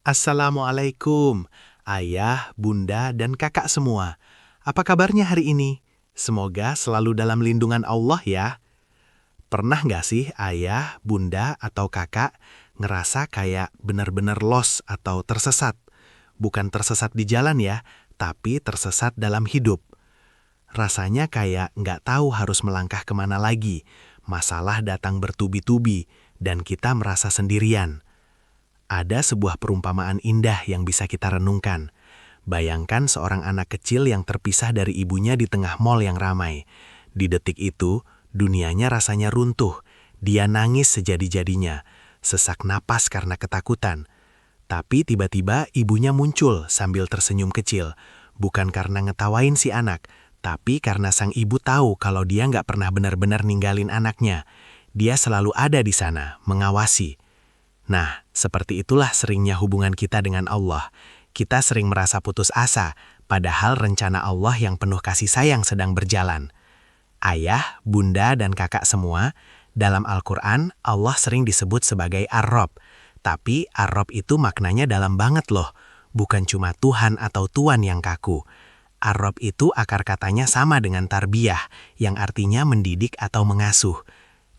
Assalamualaikum, ayah, bunda, dan kakak semua. Apa kabarnya hari ini? Semoga selalu dalam lindungan Allah ya. Pernah nggak sih ayah, bunda, atau kakak ngerasa kayak benar-benar lost atau tersesat? Bukan tersesat di jalan ya, tapi tersesat dalam hidup. Rasanya kayak nggak tahu harus melangkah kemana lagi. Masalah datang bertubi-tubi, dan kita merasa sendirian. Ada sebuah perumpamaan indah yang bisa kita renungkan. Bayangkan seorang anak kecil yang terpisah dari ibunya di tengah mall yang ramai. Di detik itu, dunianya rasanya runtuh. Dia nangis sejadi-jadinya, sesak napas karena ketakutan. Tapi tiba-tiba ibunya muncul sambil tersenyum kecil. Bukan karena ngetawain si anak, tapi karena sang ibu tahu kalau dia nggak pernah benar-benar ninggalin anaknya. Dia selalu ada di sana, mengawasi. Nah, seperti itulah seringnya hubungan kita dengan Allah. Kita sering merasa putus asa, padahal rencana Allah yang penuh kasih sayang sedang berjalan. Ayah, bunda, dan kakak semua, dalam Al-Quran, Allah sering disebut sebagai Ar-Rob. Tapi Ar-Rob itu maknanya dalam banget loh, bukan cuma Tuhan atau Tuan yang kaku. Ar-Rob itu akar katanya sama dengan tarbiyah, yang artinya mendidik atau mengasuh.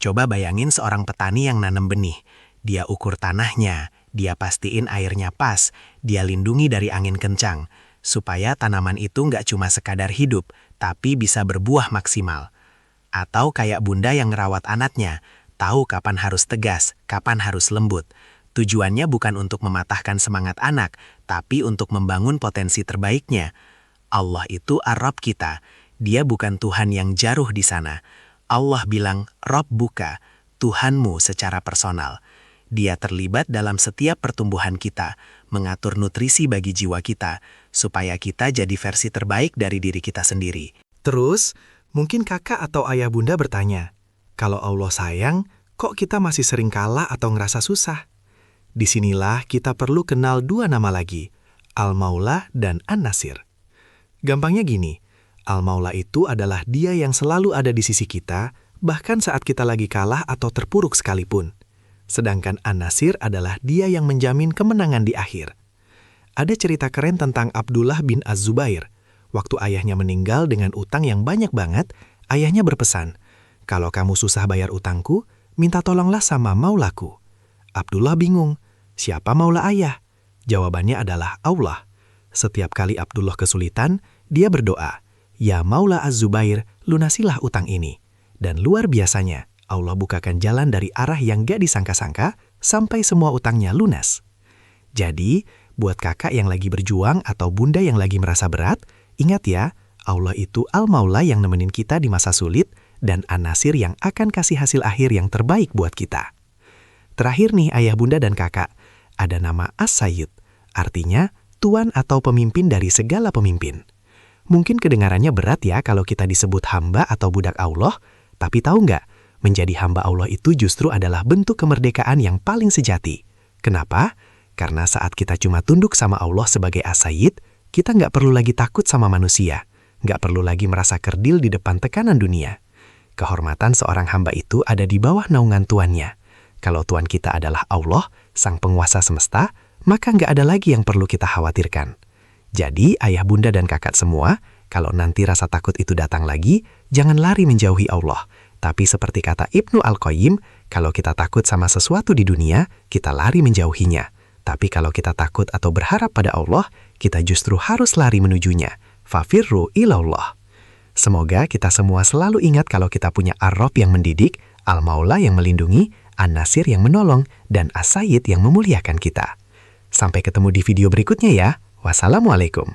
Coba bayangin seorang petani yang nanam benih. Dia ukur tanahnya, dia pastiin airnya pas, dia lindungi dari angin kencang, supaya tanaman itu nggak cuma sekadar hidup, tapi bisa berbuah maksimal. Atau kayak bunda yang ngerawat anaknya, tahu kapan harus tegas, kapan harus lembut. Tujuannya bukan untuk mematahkan semangat anak, tapi untuk membangun potensi terbaiknya. Allah itu Ar-Rabb kita, dia bukan Tuhan yang jaruh di sana. Allah bilang, Rabbuka, Tuhanmu secara personal. Dia terlibat dalam setiap pertumbuhan kita, mengatur nutrisi bagi jiwa kita, supaya kita jadi versi terbaik dari diri kita sendiri. Terus, mungkin kakak atau ayah bunda bertanya, kalau Allah sayang, kok kita masih sering kalah atau ngerasa susah? Disinilah kita perlu kenal dua nama lagi, Al-Maula dan An-Nasir. Gampangnya gini, Al-Maula itu adalah dia yang selalu ada di sisi kita, bahkan saat kita lagi kalah atau terpuruk sekalipun. Sedangkan An-Nasir adalah dia yang menjamin kemenangan di akhir. Ada cerita keren tentang Abdullah bin Az-Zubair. Waktu ayahnya meninggal dengan utang yang banyak banget, ayahnya berpesan, kalau kamu susah bayar utangku, minta tolonglah sama maulaku. Abdullah bingung, siapa maula ayah? Jawabannya adalah Allah. Setiap kali Abdullah kesulitan, dia berdoa, ya maula Az-Zubair, lunasilah utang ini. Dan luar biasanya, Allah bukakan jalan dari arah yang gak disangka-sangka sampai semua utangnya lunas. Jadi, buat kakak yang lagi berjuang atau bunda yang lagi merasa berat, ingat ya, Allah itu Al-Maula yang nemenin kita di masa sulit dan An-Nasir yang akan kasih hasil akhir yang terbaik buat kita. Terakhir nih ayah bunda dan kakak, ada nama As-Sayyid, artinya tuan atau pemimpin dari segala pemimpin. Mungkin kedengarannya berat ya kalau kita disebut hamba atau budak Allah, tapi tahu nggak? Menjadi hamba Allah itu justru adalah bentuk kemerdekaan yang paling sejati. Kenapa? Karena saat kita cuma tunduk sama Allah sebagai As-Sayyid, kita nggak perlu lagi takut sama manusia, nggak perlu lagi merasa kerdil di depan tekanan dunia. Kehormatan seorang hamba itu ada di bawah naungan tuannya. Kalau tuan kita adalah Allah, sang penguasa semesta, maka nggak ada lagi yang perlu kita khawatirkan. Jadi, ayah bunda dan kakak semua, kalau nanti rasa takut itu datang lagi, jangan lari menjauhi Allah. Tapi seperti kata Ibnu Al-Qayyim, kalau kita takut sama sesuatu di dunia, kita lari menjauhinya. Tapi kalau kita takut atau berharap pada Allah, kita justru harus lari menujunya. Fafirru ilallah. Semoga kita semua selalu ingat kalau kita punya Ar-Rabb yang mendidik, Al-Maula yang melindungi, An-Nasir yang menolong, dan As-Sayyid yang memuliakan kita. Sampai ketemu di video berikutnya ya. Wassalamualaikum.